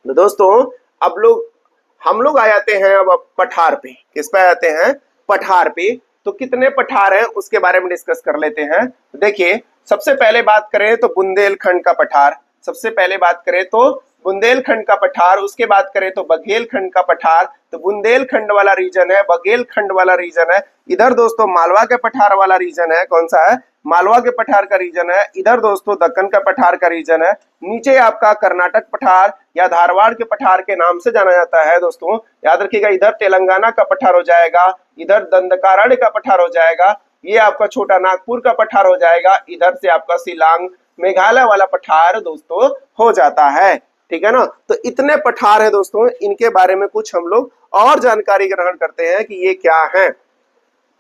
तो दोस्तों अब हम लोग आ जाते हैं अब पठार पे। किस पे आते हैं? पठार पे। तो कितने पठार हैं उसके बारे में डिस्कस कर लेते हैं। देखिए, सबसे पहले बात करें तो बुंदेलखंड का पठार। सबसे पहले बात करें तो बुंदेलखंड का पठार, उसके बात करें तो बघेलखंड का पठार। तो बुंदेलखंड वाला रीजन है, बघेलखंड वाला रीजन है। इधर दोस्तों मालवा के पठार वाला रीजन है। कौन सा है? मालवा के पठार का रीजन है। इधर दोस्तों दक्कन का पठार का रीजन है। नीचे आपका कर्नाटक पठार या धारवाड़ के पठार के नाम से जाना जाता है। दोस्तों याद रखिएगा, इधर तेलंगाना का पठार हो जाएगा, इधर दंडकारण्य का पठार हो जाएगा, ये आपका छोटा नागपुर का पठार हो जाएगा, इधर से आपका शिलांग मेघालय वाला पठार दोस्तों हो जाता है। ठीक है ना? तो इतने पठार है दोस्तों, इनके बारे में कुछ हम लोग और जानकारी ग्रहण करते हैं कि ये क्या है।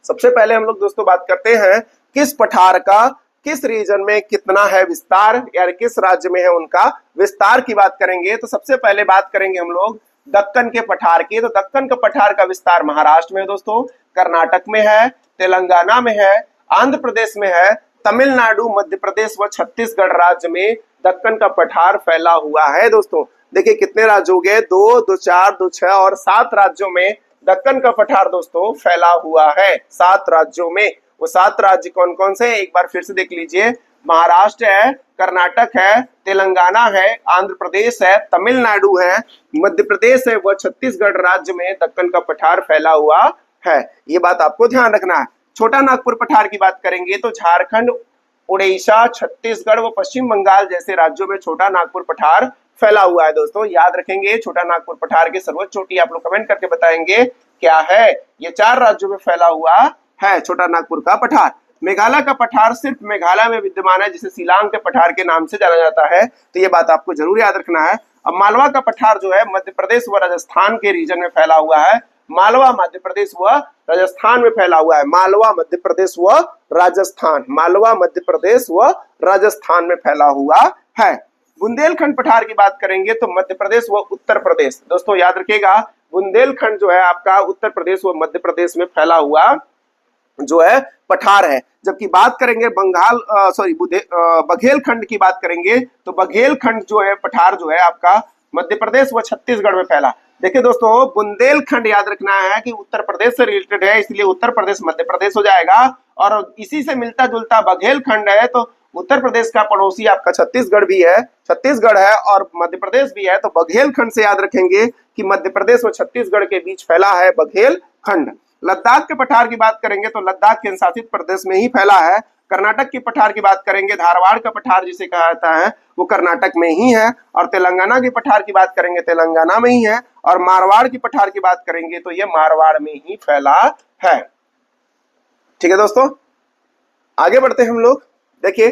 सबसे पहले हम लोग दोस्तों बात करते हैं किस पठार का किस रीजन में कितना है विस्तार, यानी किस राज्य में है उनका विस्तार की बात करेंगे। तो सबसे पहले बात करेंगे हम लोग दक्कन के पठार की। तो दक्कन का पठार का विस्तार महाराष्ट्र में है दोस्तों, कर्नाटक में है, तेलंगाना में है, आंध्र प्रदेश में है, तमिलनाडु, मध्य प्रदेश व छत्तीसगढ़ राज्य में दक्कन का पठार फैला हुआ है। दोस्तों देखिए कितने राज्य हो गए, 2, 2, 4, 2, 6 और 7 राज्यों में दक्कन का पठार दोस्तों फैला हुआ है। 7 राज्यों में। वो 7 राज्य कौन कौन से? एक बार फिर से देख लीजिए। महाराष्ट्र है, कर्नाटक है, तेलंगाना है, आंध्र प्रदेश है, तमिलनाडु है, मध्य प्रदेश है व छत्तीसगढ़ राज्य में दक्कन का पठार फैला हुआ है। ये बात आपको ध्यान रखना है। छोटा नागपुर पठार की बात करेंगे तो झारखंड, उड़ीसा, छत्तीसगढ़ व पश्चिम बंगाल जैसे राज्यों में छोटा नागपुर पठार फैला हुआ है। दोस्तों याद रखेंगे, छोटा नागपुर पठार की सर्वोच्च चोटी आप लोग कमेंट करके बताएंगे क्या है। ये 4 राज्यों में फैला हुआ है छोटा नागपुर का पठार। मेघालय का पठार सिर्फ मेघालय में विद्यमान है, जिसे शिलांग के पठार के नाम से जाना जाता है। तो ये बात आपको जरूर याद रखना है। अब मालवा का पठार जो है मध्य प्रदेश व राजस्थान के रीजन में फैला हुआ है। मालवा मध्य प्रदेश व राजस्थान में फैला हुआ है। मालवा मध्य प्रदेश व राजस्थान, मालवा मध्य प्रदेश व राजस्थान में फैला हुआ है। बुंदेलखंड पठार की बात करेंगे तो मध्य प्रदेश व उत्तर प्रदेश। दोस्तों याद रखिएगा, बुंदेलखंड जो है आपका उत्तर प्रदेश व मध्य प्रदेश में फैला हुआ जो है पठार है। जबकि बात करेंगे बघेलखंड की बात करेंगे तो बघेलखंड जो है पठार जो है आपका मध्य प्रदेश व छत्तीसगढ़ में फैला। देखिए दोस्तों, बुंदेलखंड याद रखना है कि उत्तर प्रदेश से रिलेटेड है, इसलिए उत्तर प्रदेश मध्य प्रदेश हो जाएगा। और इसी से मिलता जुलता बघेलखंड है तो उत्तर प्रदेश का पड़ोसी आपका छत्तीसगढ़ भी है, छत्तीसगढ़ है और मध्य प्रदेश भी है। तो बघेलखंड से याद रखेंगे कि मध्य प्रदेश व छत्तीसगढ़ के बीच फैला है बघेलखंड। लद्दाख के पठार की बात करेंगे तो लद्दाख केंद्र शासित प्रदेश में ही फैला है। कर्नाटक की पठार की बात करेंगे, धारवाड़ का पठार जिसे कहा जाता है वो कर्नाटक में ही है। और तेलंगाना की पठार की बात करेंगे तेलंगाना में ही है। और मारवाड़ की पठार की बात करेंगे तो ये मारवाड़ में ही फैला है। ठीक है दोस्तों, आगे बढ़ते हैं हम लोग। देखिए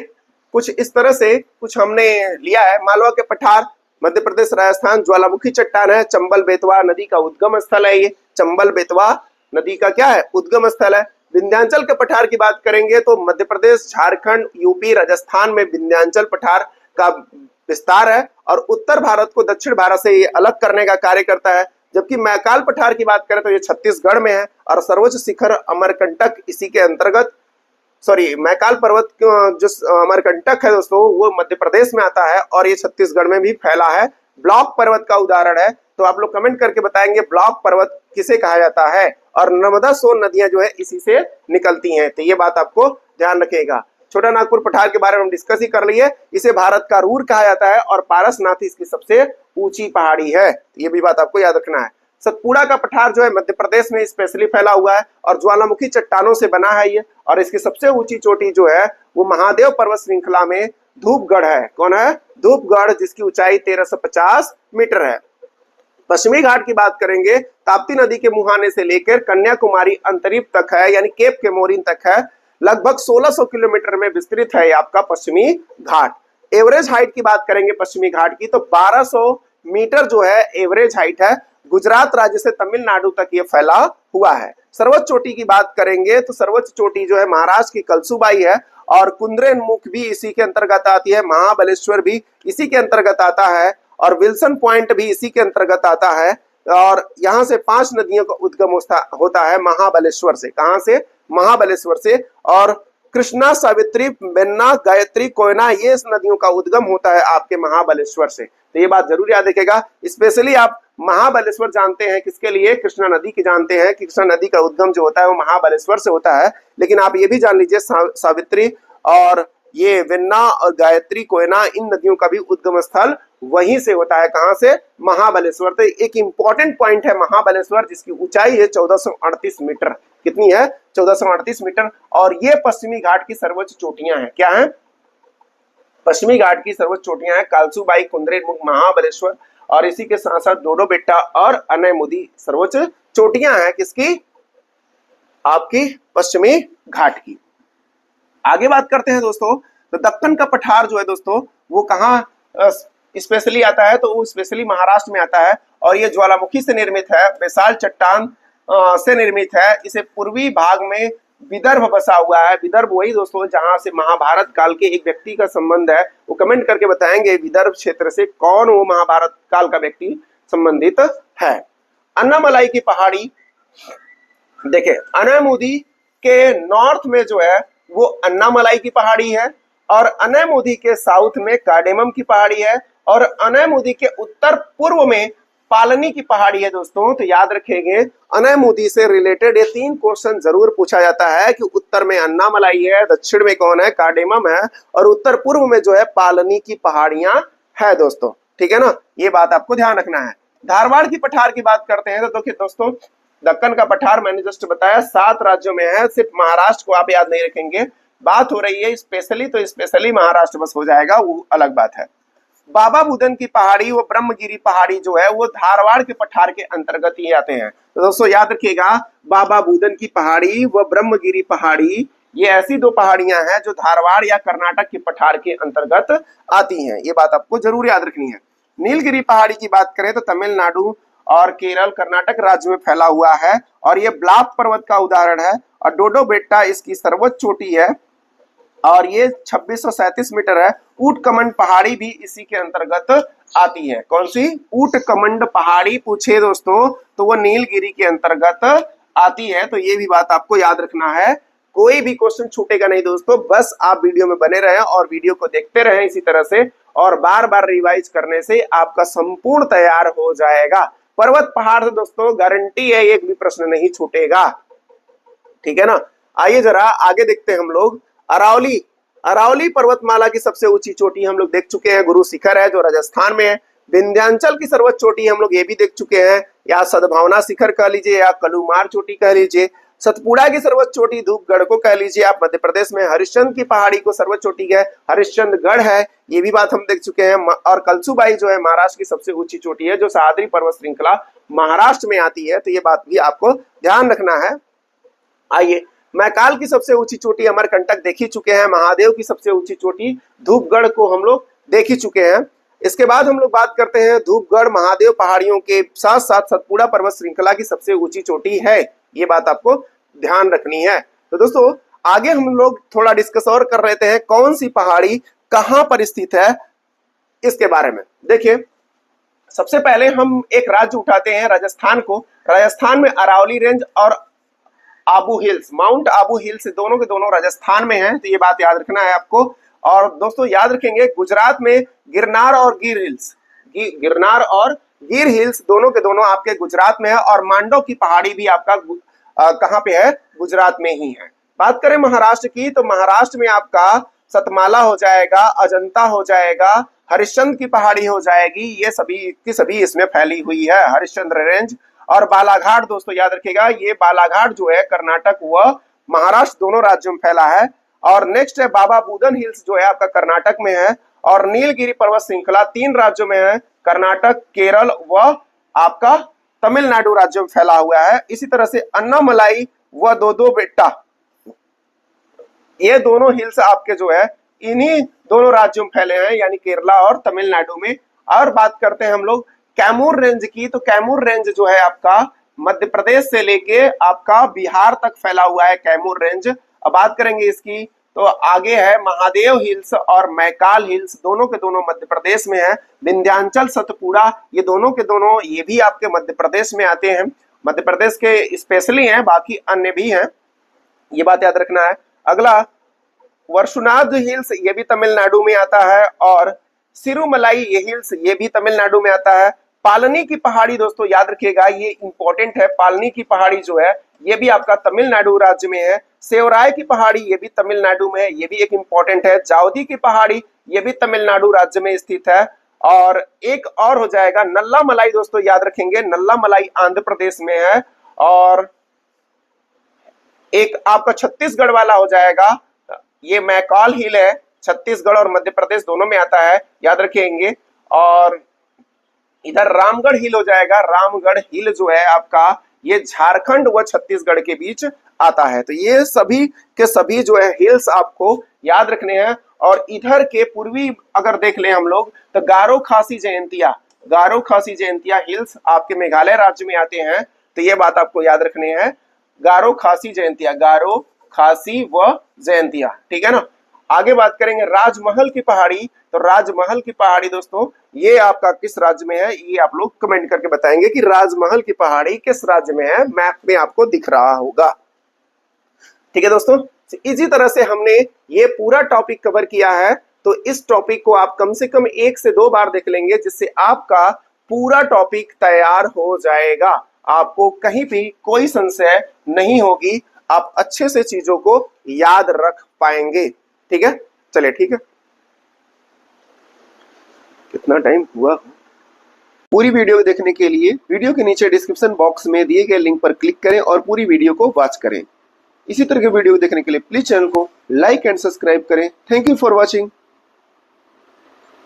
कुछ इस तरह से कुछ हमने लिया है। मालवा के पठार मध्य प्रदेश राजस्थान, ज्वालामुखी चट्टान है, चंबल बेतवा नदी का उद्गम स्थल है। ये चंबल बेतवा नदी का क्या है? उद्गम स्थल है। विंध्याचल के पठार की बात करेंगे तो मध्य प्रदेश, झारखंड, यूपी, राजस्थान में विंध्याचल पठार का विस्तार है और उत्तर भारत को दक्षिण भारत से ये अलग करने का कार्य करता है। जबकि मैकाल पठार की बात करें तो ये छत्तीसगढ़ में है और सर्वोच्च शिखर अमरकंटक इसी के अंतर्गत, मैकाल पर्वत जो अमरकंटक है दोस्तों वो मध्य प्रदेश में आता है और ये छत्तीसगढ़ में भी फैला है। ब्लॉक पर्वत का उदाहरण है, तो आप लोग कमेंट करके बताएंगे ब्लॉक पर्वत किसे कहा जाता है। और नर्मदा सोन नदियां जो है इसी से निकलती हैं। तो ये बात आपको ध्यान रखिएगा। छोटा नागपुर पठार के बारे में हम डिस्कस ही कर लिए। इसे भारत का रूर कहा जाता है और पारसनाथी इसकी सबसे ऊंची पहाड़ी है। ये भी बात आपको याद रखना है। सतपुड़ा का पठार जो है मध्य प्रदेश में स्पेशली फैला हुआ है और ज्वालामुखी चट्टानों से बना है ये। और इसकी सबसे ऊंची चोटी जो है वो महादेव पर्वत श्रृंखला में धूपगढ़ है। कौन है? धूपगढ़, जिसकी ऊंचाई 1350 मीटर है। पश्चिमी घाट की बात करेंगे, ताप्ती नदी के मुहाने से लेकर कन्याकुमारी अंतरीप तक है, यानी केप केमोरिन तक है। लगभग 1600 किलोमीटर में विस्तृत है आपका पश्चिमी घाट। एवरेज हाइट की बात करेंगे पश्चिमी घाट की तो 1200 मीटर जो है एवरेज हाइट है। गुजरात राज्य से तमिलनाडु तक ये फैला हुआ है। सर्वोच्च चोटी की बात करेंगे तो सर्वोच्च चोटी जो है महाराष्ट्र की कलसुबाई है और कुंद्रेनमुख भी इसी के अंतर्गत आती है। महाबलेश्वर भी इसी के अंतर्गत आता है और विल्सन पॉइंट भी इसी के अंतर्गत आता है। और यहाँ से 5 नदियों का उद्गम होता है महाबलेश्वर से। कहाँ से? महाबलेश्वर से। और कृष्णा, सावित्री, बेन्ना, गायत्री, कोयना, ये इस नदियों का उद्गम होता है आपके महाबलेश्वर से। तो ये बात जरूर याद रखिएगा। स्पेशली आप महाबलेश्वर जानते हैं किसके लिए, कृष्णा नदी की जानते हैं कि कृष्णा नदी का उद्गम जो होता है वो महाबलेश्वर से होता है। लेकिन आप ये भी जान लीजिए सावित्री और ये वेन्ना और गायत्री, कोयना, इन नदियों का भी उद्गम स्थल वहीं से होता है। कहां से? महाबलेश्वर। तो एक इंपॉर्टेंट पॉइंट है महाबलेश्वर, जिसकी ऊंचाई है 1438 मीटर। कितनी है? 1438 मीटर। और ये पश्चिमी घाट की सर्वोच्च चोटियां हैं। क्या है? पश्चिमी घाट की सर्वोच्च चोटियां हैं कालसूबाई, कुंद्रेमुख, महाबलेश्वर और इसी के साथ साथ डोडो बेट्टा और अनैमुदी सर्वोच्च चोटियां हैं किसकी? आपकी पश्चिमी घाट की। आगे बात करते हैं दोस्तों, तो दक्कन का पठार जो है दोस्तों वो कहाँ स्पेशली आता है? तो वो स्पेशली महाराष्ट्र में आता है और ये ज्वालामुखी से निर्मित है, बेसाल्ट चट्टान से निर्मित है। इसे पूर्वी भाग में विदर्भ बसा हुआ है। विदर्भ वही दोस्तों जहां से महाभारत काल के एक व्यक्ति का संबंध है। वो कमेंट करके बताएंगे विदर्भ क्षेत्र से कौन वो महाभारत काल का व्यक्ति संबंधित है। अन्नामलाई की पहाड़ी, देखिए अनैमुदी के नॉर्थ में जो है वो अन्नामलाई की पहाड़ी है और अनैमुदी के साउथ में कार्डेमम की पहाड़ी है और अनैमुदी के उत्तर पूर्व में पालनी की पहाड़ी है दोस्तों। तो याद रखेंगे अनैमुदी से रिलेटेड ये 3 क्वेश्चन जरूर पूछा जाता है कि उत्तर में अन्नामलाई है, दक्षिण में कौन है? कार्डेमम है और उत्तर पूर्व में जो है पालनी की पहाड़ियां है दोस्तों। ठीक है ना, ये बात आपको ध्यान रखना है। धारवाड़ की पठार की बात करते हैं तो देखिए दोस्तों, दक्कन का पठार मैंने जस्ट बताया 7 राज्यों में है। सिर्फ महाराष्ट्र को आप याद नहीं रखेंगे। बात हो रही है स्पेशली, तो स्पेशली महाराष्ट्र बस हो जाएगा, वो अलग बात है। बाबा बुदन की पहाड़ी, वो ब्रह्मगिरी पहाड़ी जो है वो धारवाड़ के पठार के अंतर्गत ही आते हैं। तो दोस्तों याद रखिएगा, बाबा बुदन की पहाड़ी व ब्रह्मगिरी पहाड़ी ये ऐसी 2 पहाड़ियां हैं जो धारवाड़ या कर्नाटक के पठार के अंतर्गत आती हैं। ये बात आपको जरूर याद रखनी है। नीलगिरी पहाड़ी की बात करें तो तमिलनाडु और केरल, कर्नाटक राज्य में फैला हुआ है और ये ब्लाक पर्वत का उदाहरण है और डोडो बेट्टा इसकी सर्वोच्च चोटी है और ये 2637 मीटर है। ऊट कमंड पहाड़ी भी इसी के अंतर्गत आती है। कौन सी? ऊट कमंड पहाड़ी पूछे दोस्तों तो वो नीलगिरी के अंतर्गत आती है। तो ये भी बात आपको याद रखना है, कोई भी क्वेश्चन छूटेगा नहीं दोस्तों। बस आप वीडियो में बने रहें और वीडियो को देखते रहें इसी तरह से, और बार बार रिवाइज करने से आपका संपूर्ण तैयार हो जाएगा। पर्वत पहाड़ से दोस्तों गारंटी है एक भी प्रश्न नहीं छूटेगा। ठीक है ना। आइए जरा आगे देखते हैं हम लोग। अरावली, अरावली पर्वतमाला की सबसे ऊंची चोटी हम लोग देख चुके हैं, गुरु शिखर है जो राजस्थान में है। विंध्याचल की सर्वोच्च चोटी हम लोग ये भी देख चुके हैं, या सद्भावना शिखर कह लीजिए या कलुमार चोटी कह लीजिए। सतपुड़ा की सर्वोच्च चोटी धूपगढ़ को कह लीजिए आप, मध्य प्रदेश में। हरिश्चंद्र की पहाड़ी को सर्वोच्च चोटी है हरिश्चंद्रगढ़ है, ये भी बात हम देख चुके हैं। और कलसूबाई जो है महाराष्ट्र की सबसे ऊंची चोटी है जो सह्याद्री पर्वत श्रृंखला महाराष्ट्र में आती है। तो ये बात भी आपको ध्यान रखना है। आइए, मैकाल की सबसे ऊंची चोटी अमरकंटक देख ही चुके हैं। महादेव की सबसे ऊंची चोटी धूपगढ़ को हम लोग देख ही चुके हैं। इसके बाद हम लोग बात करते हैं धूपगढ़ महादेव पहाड़ियों के साथ साथ सतपुड़ा पर्वत श्रृंखला की सबसे ऊंची चोटी है। ये बात आपको ध्यान रखनी है। तो दोस्तों आगे हम लोग थोड़ा डिस्कस और कर लेते हैं, कौन सी पहाड़ी कहां पर स्थित है इसके बारे में। देखिए, सबसे पहले हम एक राज्य उठाते हैं राजस्थान को। राजस्थान में अरावली रेंज और Abu hills, mount Abu hills दोनों के दोनों राजस्थान में हैं। तो ये बात याद रखना है आपको। और दोस्तों याद रखेंगे गुजरात में गिरनार और गिर हिल्स, गिरनार और गिर हिल्स दोनों के दोनों आपके गुजरात में है। और मांडो की पहाड़ी भी आपका कहां पे है? गुजरात में ही है। बात करें महाराष्ट्र की, तो महाराष्ट्र में आपका सतमाला हो जाएगा, अजंता हो जाएगा, हरिश्चंद्र की पहाड़ी हो जाएगी। ये सभी की सभी इसमें फैली हुई है, हरिश्चंद्र रेंज। और बालाघाट दोस्तों याद रखिएगा, ये बालाघाट जो है कर्नाटक व महाराष्ट्र दोनों राज्यों में फैला है। और नेक्स्ट है बाबा बुदन हिल्स जो है आपका कर्नाटक में है। और नीलगिरी पर्वत श्रृंखला 3 राज्यों में है, कर्नाटक, केरल व आपका तमिलनाडु राज्यों में फैला हुआ है। इसी तरह से अन्नामलाई व डोडो बेट्टा, ये दोनों हिल्स आपके जो है इन्हीं दोनों राज्यों में फैले हैं, यानी केरला और तमिलनाडु में। और बात करते हैं हम लोग कैमूर रेंज की, तो कैमूर रेंज जो है आपका मध्य प्रदेश से लेके आपका बिहार तक फैला हुआ है कैमूर रेंज। अब बात करेंगे इसकी, तो आगे है महादेव हिल्स और मैकाल हिल्स, दोनों के दोनों मध्य प्रदेश में है। विंध्याचल, सतपुड़ा, ये दोनों के दोनों ये भी आपके मध्य प्रदेश में आते हैं, मध्य प्रदेश के स्पेशली हैं, बाकी अन्य भी हैं, ये बात याद रखना है। अगला वर्षुनाद हिल्स ये भी तमिलनाडु में आता है, और सिरुमलाई ये हिल्स ये भी तमिलनाडु में आता है। पालनी की पहाड़ी दोस्तों याद रखिएगा, ये इंपॉर्टेंट है। पालनी की पहाड़ी जो है ये भी आपका तमिलनाडु राज्य में है। सेवराय की पहाड़ी ये भी तमिलनाडु में है, ये भी एक इंपॉर्टेंट है। जावदी की पहाड़ी ये भी तमिलनाडु राज्य में स्थित है। और एक और हो जाएगा नल्ला मलाई दोस्तों, याद रखेंगे नल्ला मलाई आंध्र प्रदेश में है। और एक आपका छत्तीसगढ़ वाला हो जाएगा, ये मैकाल हिल है, छत्तीसगढ़ और मध्य प्रदेश दोनों में आता है, याद रखेंगे। और इधर रामगढ़ हिल हो जाएगा, रामगढ़ हिल जो है आपका ये झारखंड व छत्तीसगढ़ के बीच आता है। तो ये सभी के सभी जो है हिल्स आपको याद रखने हैं। और इधर के पूर्वी अगर देख लें हम लोग तो गारो खासी जयंतिया, गारो खासी जयंतिया हिल्स आपके मेघालय राज्य में आते हैं। तो ये बात आपको याद रखनी है, गारो खासी जयंतिया, गारो खासी व जयंतिया, ठीक है ना। आगे बात करेंगे राजमहल की पहाड़ी। तो राजमहल की पहाड़ी दोस्तों ये आपका किस राज्य में है, ये आप लोग कमेंट करके बताएंगे कि राजमहल की पहाड़ी किस राज्य में है। मैप में आपको दिख रहा होगा, ठीक है दोस्तों। इसी तरह से हमने ये पूरा टॉपिक कवर किया है। तो इस टॉपिक को आप कम से कम 1 से 2 बार देख लेंगे, जिससे आपका पूरा टॉपिक तैयार हो जाएगा। आपको कहीं भी कोई संशय नहीं होगी, आप अच्छे से चीजों को याद रख पाएंगे, ठीक है। चलिए ठीक है, कितना टाइम हुआ। पूरी वीडियो देखने के लिए वीडियो के नीचे डिस्क्रिप्शन बॉक्स में दिए गए लिंक पर क्लिक करें और पूरी वीडियो को वॉच करें। इसी तरह के वीडियो देखने के लिए प्लीज चैनल को लाइक एंड सब्सक्राइब करें। Thank you for watching.